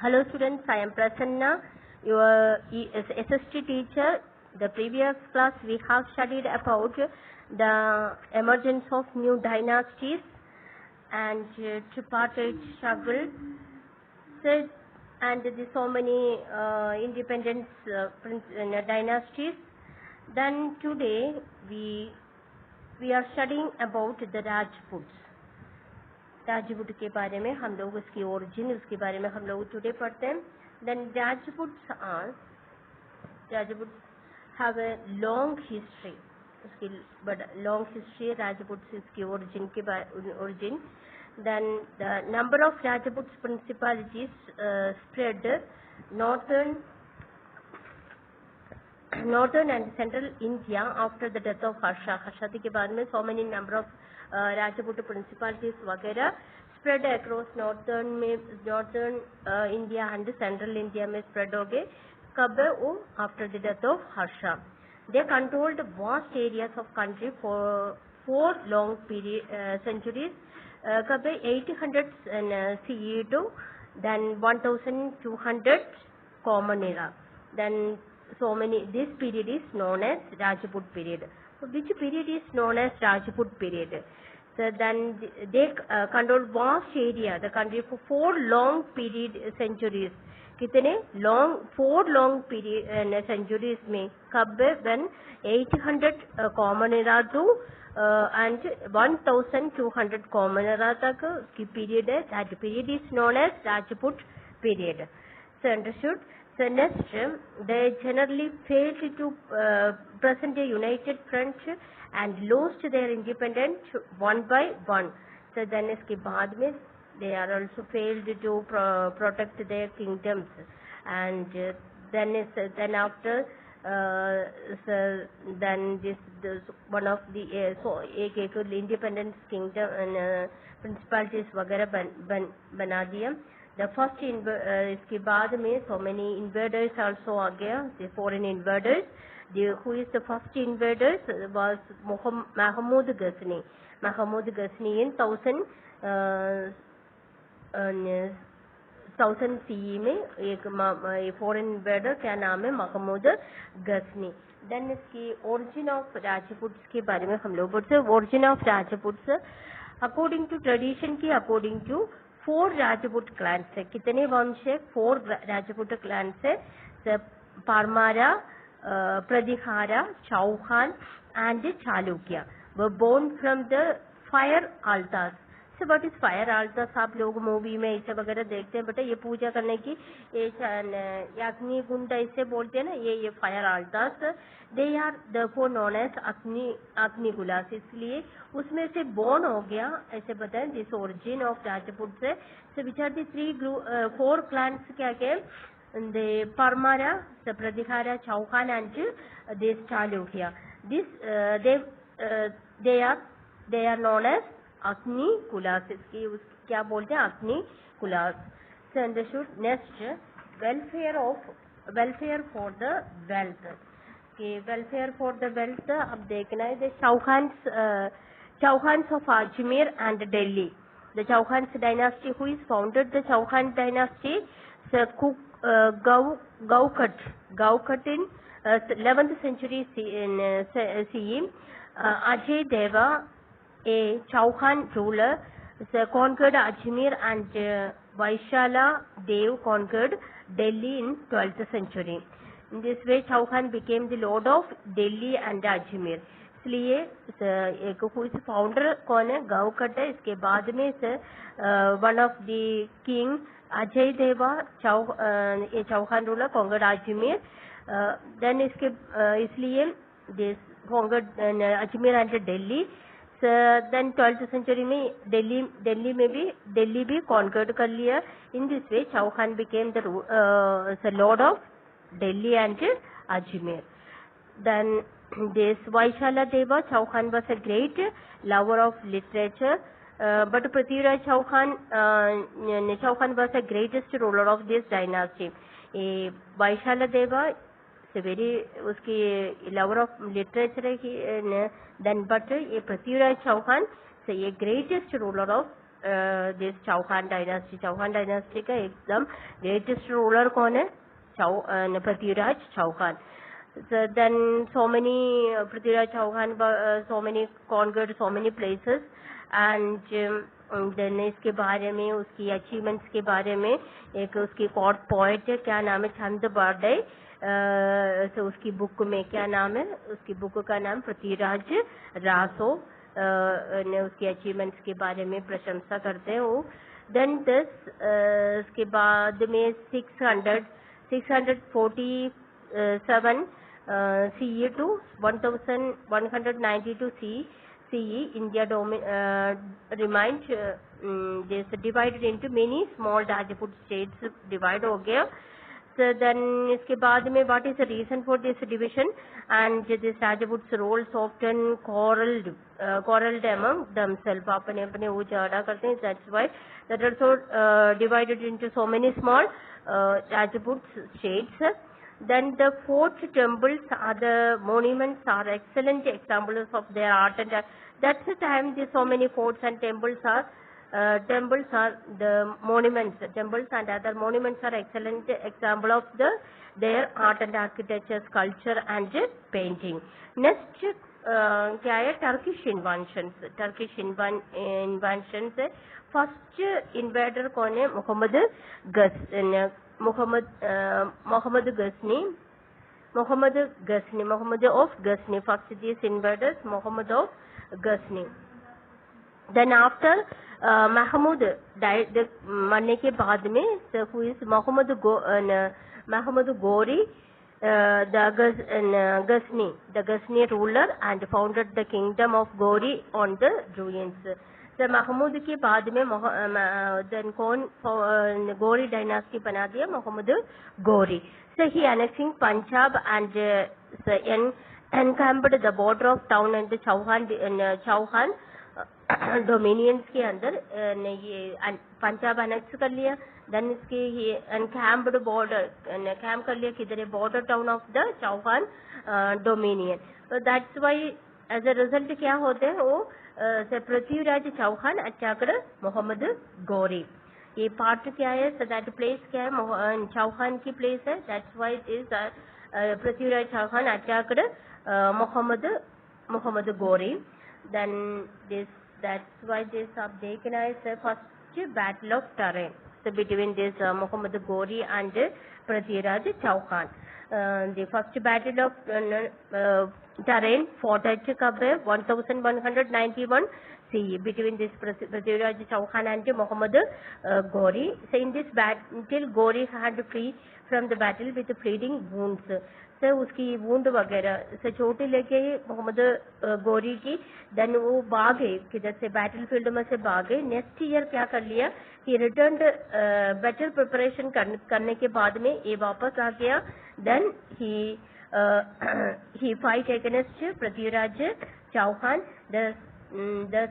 Hello students, I am Prasanna, your SST teacher. The previous class we have studied about the emergence of new dynasties and tripartite struggle, and so many independence dynasties. Then today we are studying about the Rajputs. Rajput के बारे में हम लोग उसकी origin उसके बारे में हम लोग टुडे पढ़ते हैं. Then Rajputs have a long history, उसकी लॉन्ग हिस्ट्री राजपूट्स इसकी origin. Then the number of Rajputs principalities spread northern and central India after the death of Harsha. हर्षादी के बाद में so many number of Rajput principalities वगैरह spread across northern India and central India में spread हो गए. कब वो after the death of Harsha. They controlled vast areas of country for 4 long centuries. कब 800 CE to then 1200 Common Era. Then so many, this period is known as Rajput period. So which period is known as Rajput period? So then they controlled vast area, the country for 4 long centuries. कितने 4 long period centuries में कब when 800 common era to and 1200 common era तक की period है. That period is known as Rajput period. So understood? So next, they generally failed to present a united front and lost their independence one by one. So then इसके बाद में they are also failed to protect their kingdoms, and then after then this one of the so एक independence kingdom and principalities वगैरह बना दिया. The first इसके बाद में so many invaders also आ गया, the foreign invaders. Who is the first invaders was Mahmud Ghazni. Mahmud Ghazni in 1000 CE में एक foreign invader क्या नाम है Mahmud Ghazni. Then इसकी origin of Rajputs के बारे में हम लोग बोलते हैं. Origin of Rajputs according to tradition की according to 4 Rajput clans है. कितने वंश है? 4 Rajput clans है. Parmara, Pradihara, Chauhan and Chalukya were born from the fire altars. So what is fire altars? आप लोग मूवी में इसे वगैरह देखते हैं. बेटा ये पूजा करने की अग्नि कुंड इसे बोलते हैं ना, ये fire altars. They are therefore known as अग्नि गुलास. इसलिए उसमें से born हो गया ऐसे बताएं. This origin of Rajput से. So which are the 4 clans क्या क्या? The Parmara, the Pradihara, Chauhan and this Chalukya. This they are known as अग्नि कुलास. इसकी क्या बोलते हैं? अग्नि Colaco. So understood. Next, welfare for the wealth. Okay, welfare for the wealth अब देखना है. The Chauhans of Ajmer and Delhi. The Chauhans dynasty, who is founded the Chauhan dynasty? So Gaukat in 11th century CE. Ajay Deva, a Chauhan ruler, conquered Ajmer, and Vaishala Dev conquered Delhi in 12th century. In this way, Chauhan became the lord of Delhi and Ajmer. इसलिए एक who is founder कौन है? Gaukat है. इसके बाद में one of the king Ajay Deva, a Chauhan ruler, conquered Ajmer. Then इसलिए this conquered Ajmer and Delhi. Then 12th century में दिल्ली भी conquered कर लिया. In this way Chauhan became the lord of Delhi and Ajmer. Then this Vaishala Deva Chauhan was a great lover of literature, but Prithviraj Chauhan was the greatest ruler of this dynasty. Vaishala Deva very उसकी lover of literature है. Then but ये Prithviraj Chauhan, so a greatest ruler of this Chauhan dynasty. Chauhan dynasty का एकदम greatest ruler कौन है? Prithviraj Chauhan. So then so many Prithviraj Chauhan so many conquered so many places and then इसके बारे में उसकी अचीवमेंट्स के बारे में एक उसकी कॉर्ट पोएट है, क्या नाम है? छंद बारडे। तो उसकी बुक में क्या नाम है? उसकी बुक का नाम पृथ्वीराज रासो ने उसकी अचीवमेंट्स के बारे में प्रशंसा करते हैं वो। देन दिस इसके बाद में 647 CE to 1192 CE, India remained this divided into many small Rajput states, divide हो गया। So then इसके बाद में what is the reason for this division and this Rajput's roles often quarreled among themselves, अपने अपने वो झगड़ा करते हैं। That's why that also divided into so many small Rajput states. Then the fort temples are the monuments are excellent examples of their art and that's the time so many forts and temples are the monuments. Temples and other monuments are excellent example of their art and architecture, sculpture and painting. Next क्या है? Turkish inventions है। First invader कौन है? Mohammad of Ghazni. First this invaders Mohammad of Ghazni. Then after Mahmud died मरने के बाद में who is Mohammad Ghori the Ghazni ruler and founded the kingdom of Gori on the ruins. So Mahmood के बाद में then कौन गोरी डायनास्टी बना दिया? Mohammad Ghori. So he annexing Punjab and encamped the border of town and the Chauhan dominions के अंदर ये पंजाब अनेक्स कर लिया। देन इसके ये एनकैम्प्ड बॉर्डर कैम्प कर लिया किधर है? Border town of the Chauhan dominion. तो that's why as a result क्या होते हैं वो पृथ्वीराज चौहान अटैक्ड मोहम्मद गोरी। ये पार्ट क्या है? सो दैट प्लेस क्या है? चौहान की प्लेस है। That's why is Prithviraj Chauhan attacked Mohammad Ghori. Then that's why this have taken as the first battle of Tarin. So between this Muhammad Gori and Prithviraj Chauhan. The first battle of Tarin fought at 1191 CE between this Prithviraj Chauhan and Muhammad Gori. So in this battle, Gori had to flee from the battle with bleeding wounds. से उसकी wound वगैरह से चोटें लेके मोहम्मद गोरी की। Then वो भागे किधर से? बैटल फील्ड में से भागे। नेक्स्ट ईयर क्या कर लिया कि रिटर्न बेटर प्रिपरेशन करने के बाद में ये वापस आ गया। Then he fight against Prithviraj Chauhan the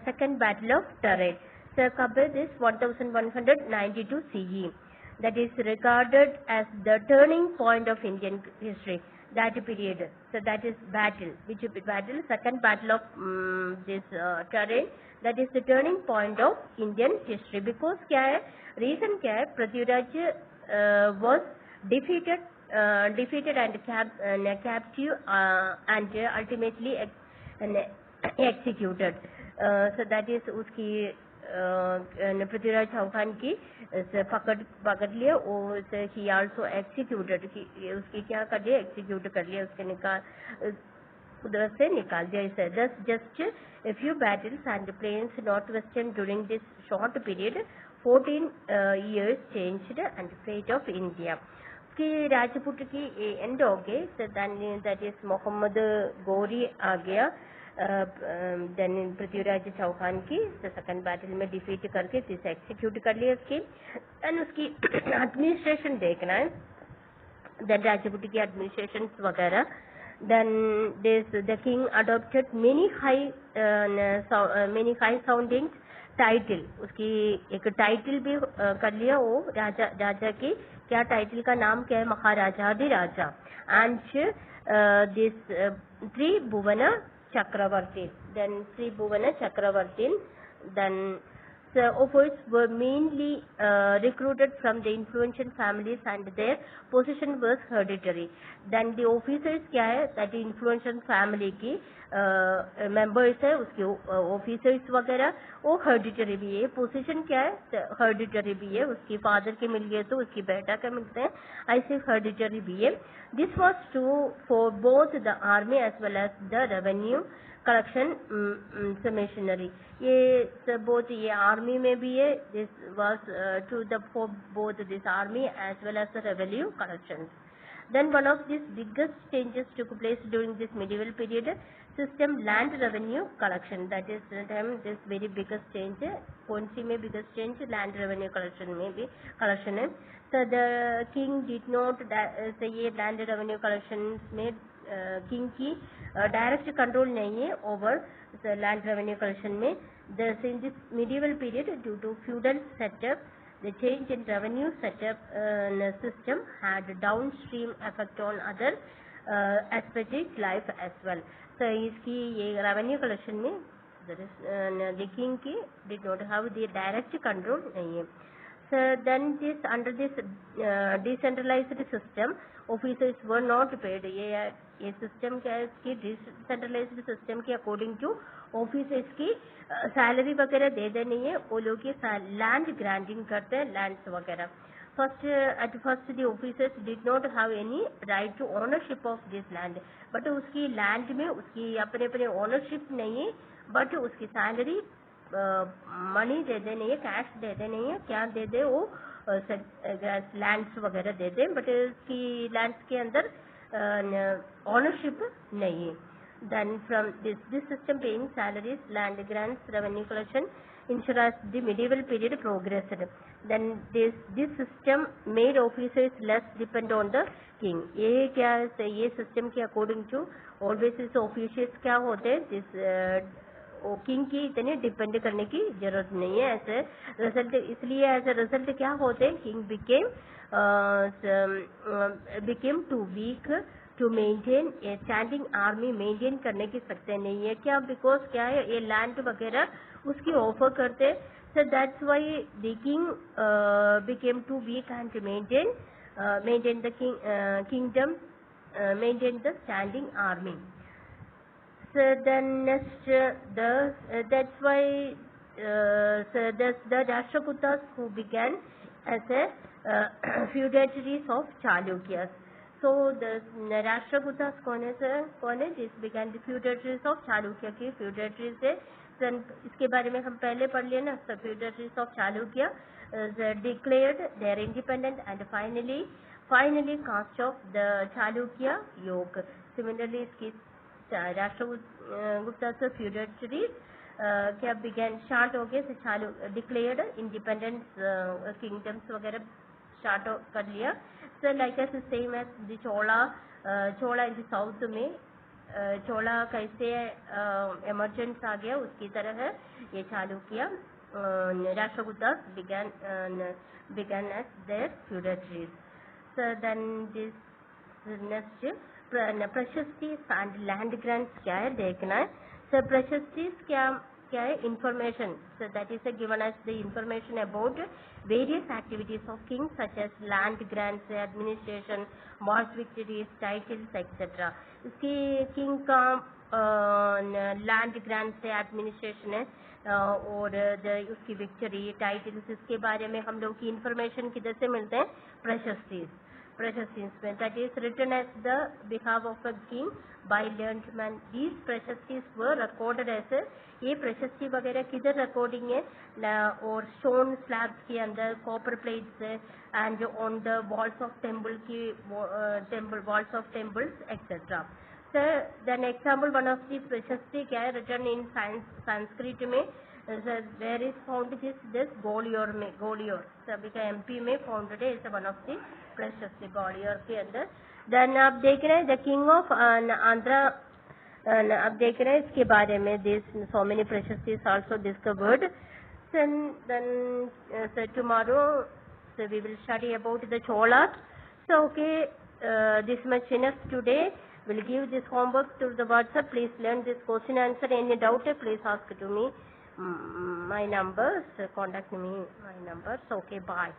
second battle of Tarain. So कब this 1192 CE that is regarded as the turning point of Indian history. That period, so that is battle. Which battle? Second battle of this terrain. That is the turning point of Indian history. Because क्या है? Reason क्या है? Prithviraj was defeated and captive and ultimately executed. So that is उसकी पृथ्वीराज चौहान की पकड़ लिया। ही also executed, उसकी क्या कर दिया? एक्सिक्यूट कर लिया, उसके उधर से निकाल दिया इसे। Just a few battles and plains north western during this short period 14 years changed and fate of India. कि राजपूत की एंड हो गए। दैट इज मोहम्मद गोरी आ गया। देन पृथ्वीराज चौहान की सेकंड बैटल में डिफीट करके इसे एक्सिक्यूट कर लिया उसकी। एंड उसकी एडमिनिस्ट्रेशन देखना है। देन राजपूत की एडमिनिस्ट्रेशन वगैरह। Then the king adopted many high sounding title. उसकी एक टाइटल भी कर लिया वो राजा की। क्या टाइटल का नाम क्या है? Maharajadhiraja. And this Tribhuvan Chakravarti. Then Tribhuvan Chakravarti. Then officers were mainly recruited from the influential families and their position was hereditary. Then the officers क्या है, that influential family की members है, उसके officers वगैरह वो hereditary भी है. Position क्या है, hereditary भी है, उसकी father के मिल गए तो उसकी बेटा के मिलते हैं, ऐसे hereditary भी है. This was true for both the army as well as the revenue collection machinery. ये both ये army में भी है. This was true for both this army as well as the revenue collections. Then one of these biggest changes took place during this medieval period system, land revenue collection. That is this very biggest change है. कौन सी में biggest change, land revenue collection में भी collection है. So the king did not say ये land revenue collections में king की direct control नहीं है over the land revenue collection में. Thus in this medieval period, due to feudal setup, the change in revenue setup system had downstream effect on other aspects of life as well. So इसकी ये revenue collection में the king की did not have the direct control नहीं है. So then this under this decentralized system, officers were not paid. ये system क्या है, इसकी decentralized system के according to officers की salary वगैरह दे देनी है. वो लोग ये land granting करते हैं, lands वगैरह. At first the officers did not have any right to ownership of this land, but उसकी land में उसकी अपने ownership नहीं है, but उसकी salary मनी दे दे नहीं है, कैश दे दे नहीं है, क्या दे दे वो लैंड्स वगैरह दे दे, बट इसकी लैंड्स के अंदर ओनरशिप नहीं है. Then from this system paying salaries, land grants, revenue collection ensure as the medieval period progressed. Then this system made officers less depend on the king. ये क्या है, ये सिस्टम के अकॉर्डिंग टू ऑलवेज इस officials क्या होते हैं, this king की इतने डिपेंड करने की जरूरत नहीं है. ऐसे रिजल्ट इसलिए एज ए रिजल्ट क्या होते हैं, king became too weak to maintain a standing army. Maintain करने की सकते नहीं है, क्या, बिकॉज क्या है, ये लैंड वगैरह उसकी ऑफर करते. So that's why the king became too weak and maintain the kingdom, maintain the standing army. So then next that's why the Rashtrakutas who began as a feudatories of Chalukyas. So the Rashtrakutas कौन है, this began the feudatories of Chalukya की feudatories है. Then इसके बारे में हम पहले पढ़ लिए ना. The feudatories of Chalukya declared their independence and finally cast off the Chalukya yoke. Similarly इसकी राष्ट्रगुप्ता से feudatories क्या began स्टार्ट हो गए, चालू डिक्लेयर्ड इंडिपेंडेंस, किंगडम्स वगैरह स्टार्ट कर लिया. So like as same as the Chola in the south में चोला कैसे एमरजेंस आ गया, उसकी तरह है ये चालू किया. Rashtragupta began as their feudatories. So then this next prashasti and land grants क्या है देखना है. सो प्रशस्ति क्या है, information. So that is given as the information about various activities of king such as land grants, administration, wars victories, titles etcetera. इसकी king का land grants है, एडमिनिस्ट्रेशन है और उसकी विक्टरी, टाइटल्स, इसके बारे में हम लोग की इंफॉर्मेशन किधर से मिलते हैं, प्रशस्ति में. That is written as the behalf of a king by learned men. These प्रशस्तिस were recorded as ये प्रशस्ति वगैरह किधर रिकॉर्डिंग है, और स्टोन स्लैब्स के अंदर, copper plates and on the walls of temple की walls of temples etcetera. Sir then example one of the prashasti क्या है, रिटर्न इन संस्कृत में. Where is found this Gwalior में, गोलियोर सभी का एमपी में फाउंडेड है, इस वन ऑफ दी प्रशस्ति गोलियोर के अंदर. देन आप देख रहे हैं द किंग ऑफ आंध्रा, आप देख रहे हैं इसके बारे में, this so many prashastis also discovered. then so tomorrow so we will study about the Cholas. So okay, this much enough today. We'll give this homework to the WhatsApp. Please learn this question answer. Any doubt, please ask to me. my numbers, contact me, my numbers. Okay, bye.